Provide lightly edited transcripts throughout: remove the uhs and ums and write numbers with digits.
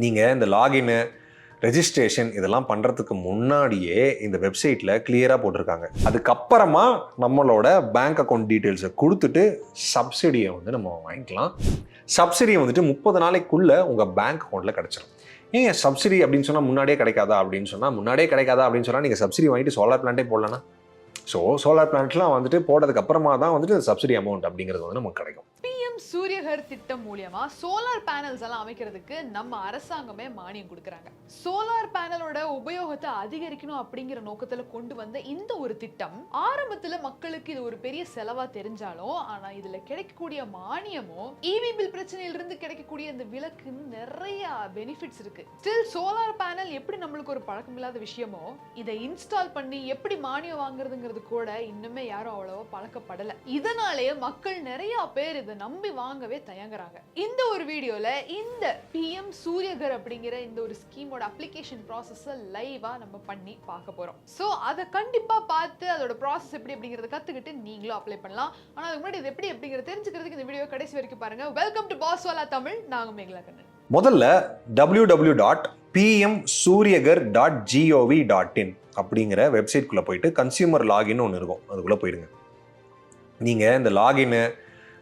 நீங்கள் இந்த லாகின்னு ரெஜிஸ்ட்ரேஷன் இதெல்லாம் பண்ணுறதுக்கு முன்னாடியே இந்த வெப்சைட்டில் கிளியராக போட்டிருக்காங்க. அதுக்கப்புறமா நம்மளோட பேங்க் அக்கௌண்ட் டீட்டெயில்ஸை கொடுத்துட்டு சப்சிடியை வந்து நம்ம வாங்கிக்கலாம். சப்சிடியை வந்துட்டு 30 நாளைக்குள்ளே உங்கள் பேங்க் அக்கௌண்ட்டில் கிடச்சிடும். ஏங்க சப்சிடி அப்படின்னு சொன்னால் முன்னாடியே கிடைக்காதா அப்படின்னு சொன்னால் நீங்கள் சப்சிடி வாங்கிட்டு சோலார் பிளான்ட்டே போடலன்னா, ஸோ சோலார் பிளான்ட்லாம் வந்துட்டு போட்டதுக்கு அப்புறமா தான் வந்துட்டு சப்சிடி அமௌண்ட் அப்படிங்கிறது வந்து நமக்கு கிடைக்கும். சூரியகர் திட்டம் மூலமா சோலார் பேனல்ஸ் எல்லாம் அமைக்கிறதுக்கு நம்ம அரசாங்கமே மானியம் கொடுக்கறாங்க. சோலார் பேனலோட உபயோகத்தை அதிகரிக்கணும் அப்படிங்கிற நோக்கத்துல கொண்டு வந்த இந்த ஒரு திட்டம் ஆரம்பத்துல மக்களுக்கு இது ஒரு பெரிய செலவா தெரிஞ்சாலும், ஆனா இதுல கிடைக்கக்கூடிய மானியமும் ஈவி பில் பிரச்சனையில இருந்து கிடைக்கக்கூடிய இந்த விலக்கு நிறைய பெனிஃபிட்ஸ் இருக்கு. ஸ்டில் சோலார் பேனல் எப்படி நம்மளுக்கு ஒரு பழக்கம் இல்லாத விஷயமோ, இதை இன்ஸ்டால் பண்ணி எப்படி மானியம் வாங்குறதுங்கிறது கூட இன்னுமே யாரும் அவ்வளவா பழக்கப்படல. இதனாலே மக்கள் நிறைய பேர் இதை நம்பி வாங்கவே தயங்குறாங்க. இந்த ஒரு வீடியோல இந்த PM சூரியகர் அப்படிங்கிற இந்த ஒரு ஸ்கீமோட அப்ளிகேஷன் ப்ராசஸை லைவா நம்ம பண்ணி பார்க்க போறோம். சோ அதை கண்டிப்பா பார்த்து அதோட ப்ராசஸ் எப்படி அப்படிங்கறத கத்துக்கிட்டு நீங்களும் அப்ளை பண்ணலாம். ஆனா அதுக்கு முன்னாடி இது எப்படி அப்படிங்கறத தெரிஞ்சுக்கிறதுக்கு இந்த வீடியோ கடைசி வரைக்கும் பாருங்க. Welcome to Paswala Tamil. நாங்க மேகலா கண்ணன். முதல்ல www.pmsuryagar.gov.in அப்படிங்கிற வெப்சைட்குள்ள போயிட்டு கன்சியூமர் லாகின் ஒன்று இருக்கும், அதுக்குள்ள போயிடுங்க. நீங்க இந்த லாகின்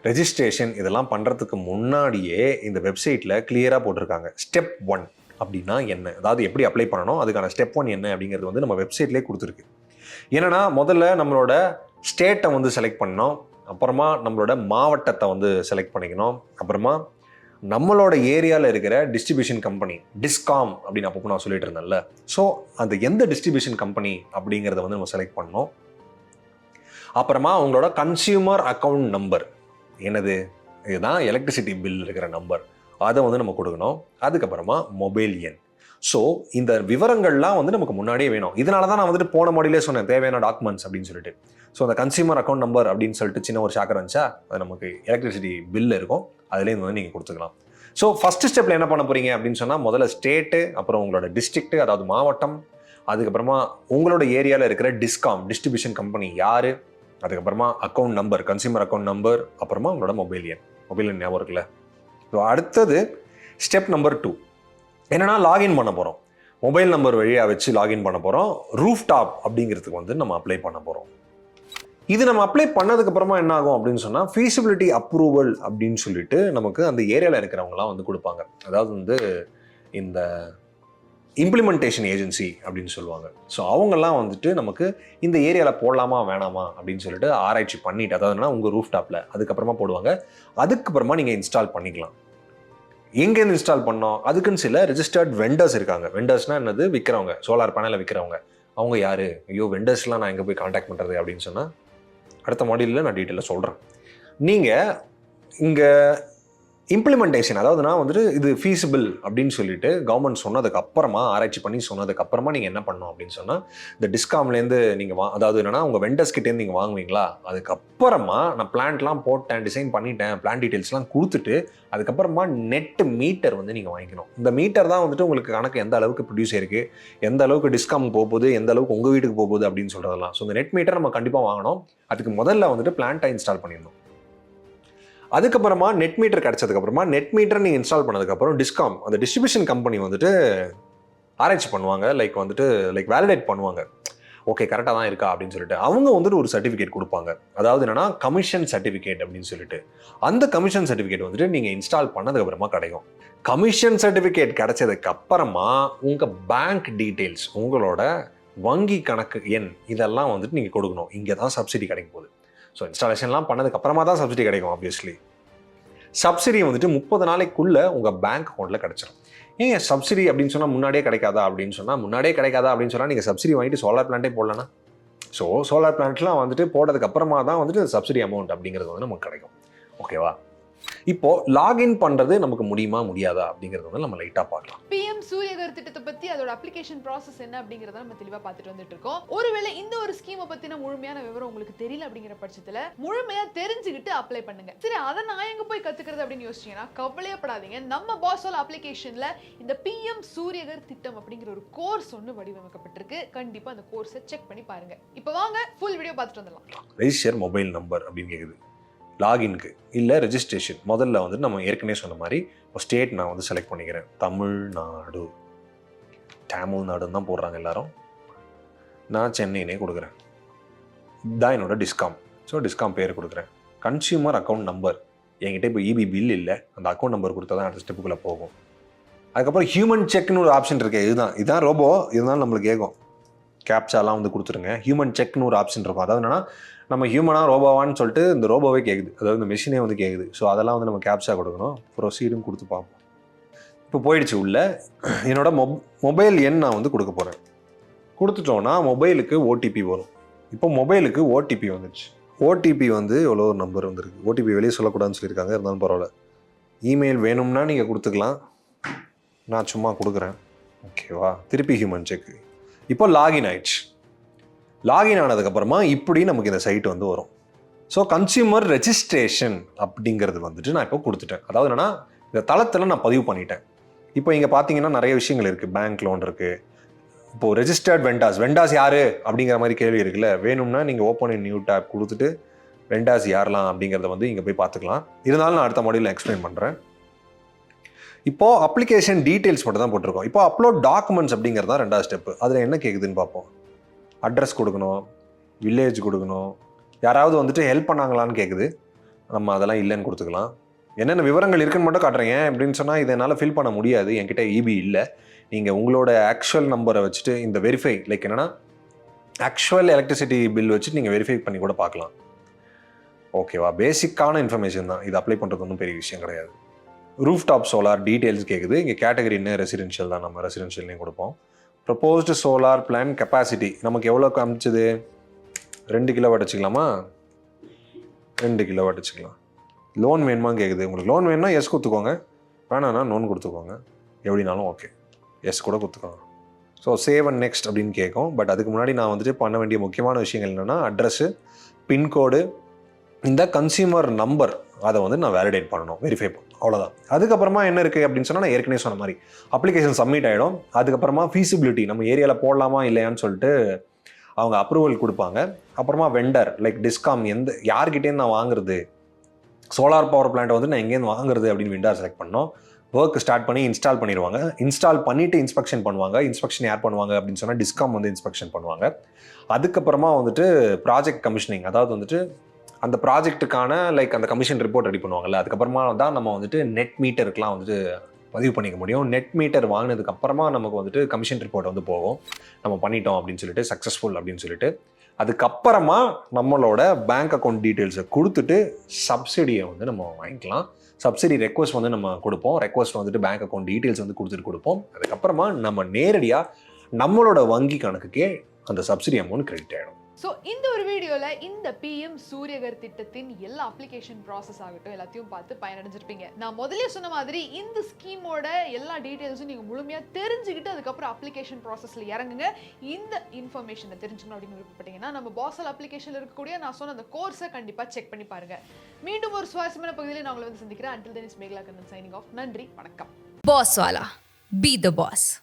ரெஜிஸ்ட்ரேஷன் இதெல்லாம் பண்ணுறதுக்கு முன்னாடியே இந்த வெப்சைட்டில் கிளியராக போட்டிருக்காங்க. ஸ்டெப் 1 அப்படின்னா என்ன, அதாவது எப்படி அப்ளை பண்ணணும், அதுக்கான ஸ்டெப் 1 என்ன அப்படிங்கிறது வந்து நம்ம வெப்சைட்லேயே கொடுத்துருக்கு. என்னன்னா முதல்ல நம்மளோட ஸ்டேட்டை வந்து செலக்ட் பண்ணணும், அப்புறமா நம்மளோட மாவட்டத்தை வந்து செலக்ட் பண்ணிக்கணும், அப்புறமா நம்மளோட ஏரியாவில் இருக்கிற டிஸ்ட்ரிபியூஷன் கம்பெனி டிஸ்காம் அப்படின்னு அப்போ நான் சொல்லிட்டு இருந்தேன்ல, ஸோ அந்த எந்த டிஸ்ட்ரிபியூஷன் கம்பெனி அப்படிங்கிறத வந்து நம்ம செலக்ட் பண்ணணும். அப்புறமா உங்களோட கன்சியூமர் அக்கௌண்ட் நம்பர் என்னது, இதுதான் எலக்ட்ரிசிட்டி பில் இருக்கிற நம்பர், அதை வந்து நம்ம கொடுக்கணும். அதுக்கப்புறமா மொபைல் எண். ஸோ இந்த விவரங்கள்லாம் வந்து நமக்கு முன்னாடியே வேணும். இதனால தான் நான் வந்துட்டு போன மாடியிலே சொன்னேன் தேவையான டாக்குமெண்ட்ஸ் அப்படின்னு சொல்லிட்டு. ஸோ அந்த கன்சியூமர் அக்கௌண்ட் நம்பர் அப்படின்னு சொல்லிட்டு சின்ன ஒரு ஷாக்கர் இருந்துச்சா, அது நமக்கு எலக்ட்ரிசிட்டி பில் இருக்கும், அதுலேருந்து வந்து நீங்கள் கொடுத்துக்கலாம். ஸோ ஃபர்ஸ்ட் ஸ்டெப்பில் என்ன பண்ண போறீங்க அப்படின்னு சொன்னால், முதல்ல ஸ்டேட்டு, அப்புறம் உங்களோட டிஸ்ட்ரிக்ட் அதாவது மாவட்டம், அதுக்கப்புறமா உங்களோட ஏரியாவில் இருக்கிற டிஸ்காம் டிஸ்ட்ரிபியூஷன் கம்பெனி யார், அதுக்கப்புறமா account number consumer account number, அப்புறமா உங்களோட மொபைல் எண் ஞாபகம் இருக்குல்ல. ஸோ அடுத்தது ஸ்டெப் நம்பர் 2 என்னன்னா லாகின் பண்ண போகிறோம். மொபைல் நம்பர் வழியாக வச்சு லாகின் பண்ண போகிறோம். ரூஃப் டாப் அப்படிங்கிறதுக்கு வந்து நம்ம அப்ளை பண்ண போகிறோம். இது நம்ம அப்ளை பண்ணதுக்கப்புறமா என்ன ஆகும் அப்படின்னு சொன்னால், ஃபீசிபிலிட்டி அப்ரூவல் அப்படின்னு சொல்லிட்டு நமக்கு அந்த ஏரியாவில் இருக்கிறவங்களாம் வந்து கொடுப்பாங்க. அதாவது வந்து இந்த இம்ப்ளிமெண்டேஷன் ஏஜென்சி அப்படின்னு சொல்லுவாங்க. ஸோ அவங்கெல்லாம் வந்துட்டு நமக்கு இந்த ஏரியாவில் போடலாமா வேணாமா அப்படின்னு சொல்லிட்டு ஆராய்ச்சி பண்ணிட்டு, அதாவதுனா உங்கள் ரூஃப் டாப்பில் அதுக்கப்புறமா போடுவாங்க. அதுக்கப்புறமா நீங்கள் இன்ஸ்டால் பண்ணிக்கலாம். எங்கேருந்து இன்ஸ்டால் பண்ணோம், அதுக்குன்னு சில ரெஜிஸ்டர்ட் வெண்டர்ஸ் இருக்காங்க. வெண்டர்ஸ்னால் என்னது, விற்கிறவங்க, சோலார் பேனலை விற்கிறவங்க. அவங்க யார், ஐயோ வெண்டர்ஸ்லாம் நான் எங்கே போய் கான்டாக்ட் பண்ணுறது அப்படின்னு சொன்னால் அடுத்த மாடியூலில் நான் டீட்டெயிலாக சொல்கிறேன். நீங்கள் இங்கே இம்ப்ளிமெண்டேஷன், அதாவது நான் வந்துட்டு இது ஃபீஸிபிள் அப்படின்னு சொல்லிட்டு கவர்மெண்ட் சொன்னதுக்கு அப்புறமா, ஆராய்ச்சி பண்ணி சொன்னதுக்கு அப்புறமா நீங்கள் என்ன பண்ணணும் அப்படின்னு சொன்னால், இந்த டிஸ்காம்லேருந்து நீங்கள் அதாவது என்னன்னா உங்கள் வெண்டர்ஸ் கிட்டேருந்து நீங்கள் வாங்குவீங்களா, அதுக்கப்புறமா நான் பிளான்ட்லாம் போட்டேன், டிசைன் பண்ணிட்டேன், பிளான் டீட்டெயில்ஸ்லாம் கொடுத்துட்டு அதுக்கப்புறமா நெட் மீட்டர் வந்து நீங்கள் வாங்கிக்கணும். இந்த மீட்டர் தான் வந்துட்டு உங்களுக்கு கணக்கு எந்த அளவுக்கு ப்ரொடியூஸ் ஆயிருக்கு, எந்த அளவுக்கு டிஸ்காம் போகுது, எந்த அளவுக்கு உங்கள் வீட்டுக்கு போகுது அப்படின்னு சொல்கிறதெல்லாம். ஸோ இந்த நெட் மீட்டர் நம்ம கண்டிப்பாக வாங்கணும். அதுக்கு முதல்ல வந்துட்டு பிளான்ட்டை இன்ஸ்டால் பண்ணிடணும். அதுக்கப்புறமா நெட் மீட்டர் கிடைச்சதுக்கப்புறமா, நெட் மீட்டர் நீங்கள் இன்ஸ்டால் பண்ணதுக்கப்புறம் டிஸ்காம் அந்த டிஸ்ட்ரிபியூஷன் கம்பெனி வந்துட்டு ஆராய்ச்சி பண்ணுவாங்க, லைக் வேலிடேட் பண்ணுவாங்க, ஓகே கரெக்டாக தான் இருக்கா அப்படின்னு சொல்லிட்டு. அவங்க வந்துட்டு ஒரு சர்டிஃபிகேட் கொடுப்பாங்க. அதாவது என்னன்னா கமிஷன் சர்டிஃபிகேட் அப்படின்னு சொல்லிட்டு. அந்த கமிஷன் சர்டிஃபிகேட் வந்துட்டு நீங்கள் இன்ஸ்டால் பண்ணதுக்கப்புறமா கிடைக்கும். கமிஷன் சர்டிஃபிகேட் கிடைச்சதுக்கு அப்புறமா உங்கள் பேங்க் டீட்டெயில்ஸ், உங்களோட வங்கி கணக்கு எண் இதெல்லாம் வந்துட்டு நீங்கள் கொடுக்கணும். இங்கே தான் சப்சிடி கிடைக்கும் போகுது. ஸோ இன்ஸ்டாலேஷன்லாம் பண்ணதுக்கு அப்புறமா தான் சப்சிடி கிடைக்கும். ஆப்வியஸ்லி சப்சிடி வந்துட்டு 30 நாளைக்குள்ளே உங்கள் பேங்க் அக்கௌண்ட்டில் கிடச்சிடும். ஏங்க சப்சிடி அப்படின்னு சொன்னால் முன்னாடியே கிடைக்காதா அப்படின்னு சொன்னால் நீங்கள் சப்சிடி வாங்கிட்டு சோலார் பிளான்ட்டே போடலன்னா, ஸோ சோலார் பிளான்ட்லாம் வந்துட்டு போட்டதுக்கு அப்புறமா தான் வந்துட்டு சப்சிடி அமௌண்ட் அப்படிங்கிறது வந்து நமக்கு கிடைக்கும். ஓகேவா? இப்போ லாகின் பண்றது நமக்கு முடியுமா முடியாதா அப்படிங்கறது வந்து நம்ம லைட்டா பார்க்கலாம். PM சூரியகர் திட்டத்தை பத்தி அதோட அப்ளிகேஷன் process என்ன அப்படிங்கறத நம்ம தெளிவா பார்த்துட்டு வந்துட்டு இருக்கோம். ஒருவேளை இந்த ஒரு ஸ்கீமை பத்தின முழுமையான விவரம் உங்களுக்கு தெரியல அப்படிங்கிற பட்சத்துல முழுமையா தெரிஞ்சுக்கிட்டு அப்ளை பண்ணுங்க. சரி, அதை நான் எங்க போய் கத்துக்கிறது அப்படின்னு யோசிச்சீங்கன்னா கவலையப்படாதீங்க. நம்ம பாஸ்வாலா அப்ளிகேஷன்ல இந்த PM சூரியகர் திட்டம் அப்படிங்கிற ஒரு கோர்ஸ் ஒன்னு வடிவமைக்கப்பட்டிருக்கு. கண்டிப்பா அந்த கோர்ஸை செக் பண்ணி பாருங்க. இப்போ வாங்க ஃபுல் வீடியோ பார்த்துட்டு வந்துடலாம். ரெஜிஸ்டர் மொபைல் நம்பர் அப்படின்னு கேக்குது. லாகின்க்கு இல்லை ரெஜிஸ்ட்ரேஷன். முதல்ல வந்து நம்ம ஏற்கனவே சொன்ன மாதிரி இப்போ ஸ்டேட் நான் வந்து செலக்ட் பண்ணிக்கிறேன். தமிழ்நாடுன்னு தான் போடுறாங்க எல்லாரும். நான் சென்னைனே கொடுக்குறேன். இதான் என்னோட டிஸ்காம். ஸோ டிஸ்காம் பேர் கொடுக்குறேன். கன்சியூமர் அக்கௌண்ட் நம்பர், என்கிட்ட இப்போ இபி பில் இல்லை, அந்த அக்கௌண்ட் நம்பர் கொடுத்தா தான் அடுத்த ஸ்டெப்புக்குள்ளே போகும். அதுக்கப்புறம் ஹியூமன் செக்னு ஒரு ஆப்ஷன் இருக்குது. இதுதான் ரோபோ, இருந்தாலும் நம்மளுக்கு கேட்கும். கேப்சாலாம் வந்து கொடுத்துருங்க. ஹியூமன் செக்னு ஒரு ஆப்ஷன் இருக்கும். அதாவது என்னன்னா நம்ம ஹியூமனாக ரோபோவான்னு சொல்லிட்டு இந்த ரோபோவே கேட்குது, அதாவது இந்த மெஷினே வந்து கேட்குது. ஸோ அதெல்லாம் வந்து நம்ம கேப்சா கொடுக்கணும். ப்ரொசீடும் கொடுத்து பார்ப்போம். இப்போ போயிடுச்சு உள்ள. என்னோட மொபைல் எண் நான் வந்து கொடுக்க போகிறேன். கொடுத்துட்டோன்னா மொபைலுக்கு ஓடிபி வரும். இப்போ மொபைலுக்கு ஓடிபி வந்துடுச்சு. ஓடிபி வந்து எவ்வளோ ஒரு நம்பர் வந்துருக்கு. ஓடிபி வெளியே சொல்லக்கூடாதுன்னு சொல்லியிருக்காங்க, இருந்தாலும் பரவாயில்ல. இமெயில் வேணும்னா நீங்கள் கொடுத்துக்கலாம், நான் சும்மா கொடுக்குறேன். ஓகேவா? திருப்பி ஹியூமன் செக். இப்போ லாகின் ஆயிடுச்சு. லாகின் ஆனதுக்கப்புறமா இப்படி நமக்கு இந்த சைட் வந்து வரும். ஸோ கன்சியூமர் ரெஜிஸ்ட்ரேஷன் அப்படிங்கிறது வந்துட்டு நான் இப்போ கொடுத்துட்டேன். அதாவது என்னன்னா இந்த தளத்தில் நான் பதிவு பண்ணிட்டேன். இப்போ இங்கே பார்த்தீங்கன்னா நிறைய விஷயங்கள் இருக்குது. பேங்க் லோன் இருக்குது. இப்போது ரெஜிஸ்டர்ட் வெண்டாஸ் யார் அப்படிங்கிற மாதிரி கேள்வி இருக்குல்ல. வேணும்னா நீங்கள் ஓப்பன் இன் நியூ டேப் கொடுத்துட்டு வெண்டாஸ் யாரெல்லாம் அப்படிங்கிறத வந்து இங்கே போய் பார்த்துக்கலாம். இருந்தாலும் நான் அடுத்த மாடியில் எக்ஸ்பிளைன் பண்ணுறேன். இப்போது அப்ளிகேஷன் டீட்டெயில்ஸ் மட்டும் தான் போட்டிருக்கோம். இப்போ அப்லோட் டாக்குமெண்ட்ஸ் அப்படிங்கிறது தான் 2வது ஸ்டெப்பு. அதில் என்ன கேட்குதுன்னு பார்ப்போம். அட்ரஸ் கொடுக்கணும், வில்லேஜ் கொடுக்கணும், யாராவது வந்துட்டு ஹெல்ப் பண்ணாங்களான்னு கேட்குது. நம்ம அதெல்லாம் இல்லைன்னு கொடுத்துக்கலாம். என்னென்ன விவரங்கள் இருக்குன்னு மட்டும் காட்டுறேன். அப்படின்னு சொன்னால் இதை என்னால் ஃபில் பண்ண முடியாது, என்கிட்ட இபி இல்லை. நீங்கள் உங்களோட ஆக்சுவல் நம்பரை வச்சுட்டு இந்த வெரிஃபை, லைக் என்னென்னா ஆக்சுவல் எலக்ட்ரிசிட்டி பில் வச்சுட்டு நீங்கள் வெரிஃபை பண்ணி கூட பார்க்கலாம். ஓகேவா? பேசிக்கான இன்ஃபர்மேஷன் தான். இது அப்ளை பண்ணுறது ஒன்றும் பெரிய விஷயம் கிடையாது. ரூஃப் டாப் சோலார் டீட்டெயில்ஸ் கேட்குது. இங்கே கேட்டகரி என்ன, ரெசிடென்ஷியல் தான். நம்ம ரெசிடென்ஷியல்லையும் கொடுப்போம். ப்ரொபோஸ்டு சோலார் பிளான் கெப்பாசிட்டி நமக்கு எவ்வளோ காமிச்சது? 2 கிலோவாட் வச்சுக்கலாமா? 2 கிலோவாட் வச்சுக்கலாம். லோன் வேணுமான்னு கேட்குது. உங்களுக்கு லோன் வேணும்னா எஸ் கொடுத்துக்கோங்க, வேணான்னா நோன் கொடுத்துக்கோங்க. எப்படினாலும் ஓகே, எஸ் கூட கொடுத்துக்கோங்க. ஸோ சேவ் அண்ட் நெக்ஸ்ட் அப்படின்னு கேட்கும். பட் அதுக்கு முன்னாடி நான் வந்துட்டு பண்ண வேண்டிய முக்கியமான விஷயங்கள் என்னென்னா அட்ரஸ்ஸு, பின்கோடு, இந்த கன்சியூமர் நம்பர், அதை வந்து நான் வேலிடேட் பண்ணணும், வெரிஃபை பண்ணணும். அவ்வளோதான். அதுக்கப்புறமா என்ன இருக்குது அப்படின்னு சொன்னால் நான் ஏற்கனவே சொன்ன மாதிரி அப்ளிகேஷன் சப்மிட் ஆகிடும். அதுக்கப்புறமா ஃபீஸிபிலிட்டி நம்ம ஏரியாவில் போடலாமா இல்லையான்னு சொல்லிட்டு அவங்க அப்ரூவல் கொடுப்பாங்க. அப்புறமா வெண்டர் லைக் டிஸ்காம், யார்கிட்டேருந்து நான் வாங்குறது, சோலார் பவர் பிளான்ட்டை வந்து நான் எங்கேருந்து வாங்குறது அப்படின்னு வெண்டர் செலக்ட் பண்ணோம். ஒர்க் ஸ்டார்ட் பண்ணி இன்ஸ்டால் பண்ணிடுவாங்க. இன்ஸ்டால் பண்ணிவிட்டு இன்ஸ்பெக்ஷன் பண்ணுவாங்க. இன்ஸ்பெக்ஷன் யார் பண்ணுவாங்க அப்படின்னு சொன்னால் டிஸ்காம் வந்து இன்ஸ்பெக்ஷன் பண்ணுவாங்க. அதுக்கப்புறமா வந்துட்டு ப்ராஜெக்ட் கமிஷனிங், அதாவது வந்துட்டு அந்த ப்ராஜெக்ட்டுக்கான லைக் அந்த கமிஷன் ரிப்போர்ட் ரெடி பண்ணுவாங்கல்ல. அதுக்கப்புறமா தான் நம்ம வந்துட்டு நெட் மீட்டருக்குலாம் வந்துட்டு பதிவு பண்ணிக்க முடியும். நெட் மீட்டர் வாங்கினதுக்கு அப்புறமா நமக்கு வந்துட்டு கமிஷன் ரிப்போர்ட் வந்து போகும், நம்ம பண்ணிட்டோம் அப்படின்னு சொல்லிட்டு, சக்ஸஸ்ஃபுல் அப்படின்னு சொல்லிட்டு. அதுக்கப்புறமா நம்மளோட பேங்க் அக்கௌண்ட் டீட்டெயில்ஸை கொடுத்துட்டு சப்சிடியை வந்து நம்ம வாங்கிக்கலாம். சப்சிடி ரெக்வஸ்ட் வந்து நம்ம கொடுப்போம். ரெக்வஸ்ட் வந்துட்டு பேங்க் அக்கௌண்ட் டீட்டெயில்ஸ் வந்து கொடுத்துட்டு கொடுப்போம். அதுக்கப்புறமா நம்ம நேரடியாக நம்மளோட வங்கி கணக்குக்கே அந்த சப்சிடி அமௌண்ட் கிரெடிட் ஆகிடும். ஸோ இந்த ஒரு வீடியோவில் இந்த PM சூரியகர் திட்டத்தின் எல்லா அப்ளிகேஷன் ப்ராசஸ் ஆகட்டும் எல்லாத்தையும் பார்த்து பயனடைஞ்சிருப்பீங்க. நான் முதலே சொன்ன மாதிரி இந்த ஸ்கீமோட எல்லா டீட்டெயில்ஸும் நீங்கள் முழுமையாக தெரிஞ்சுக்கிட்டு அதுக்கப்புறம் அப்ளிகேஷன் ப்ராசஸில் இறங்குங்க. இந்த இன்ஃபர்மேஷனை தெரிஞ்சுக்கணும் அப்படின்னு விருப்பப்பட்டீங்கன்னா நம்ம பாசல் அப்ளிகேஷனில் இருக்கக்கூடிய நான் சொன்ன அந்த கோர்ஸை கண்டிப்பாக செக் பண்ணி பாருங்க. மீண்டும் ஒரு சுவாரஸ்யமான பகுதியில் நான் உங்களை வந்து சந்திக்கிறேன். Until then, it's Meghla Kannan signing off. நன்றி, வணக்கம். Bosswala. Be the boss.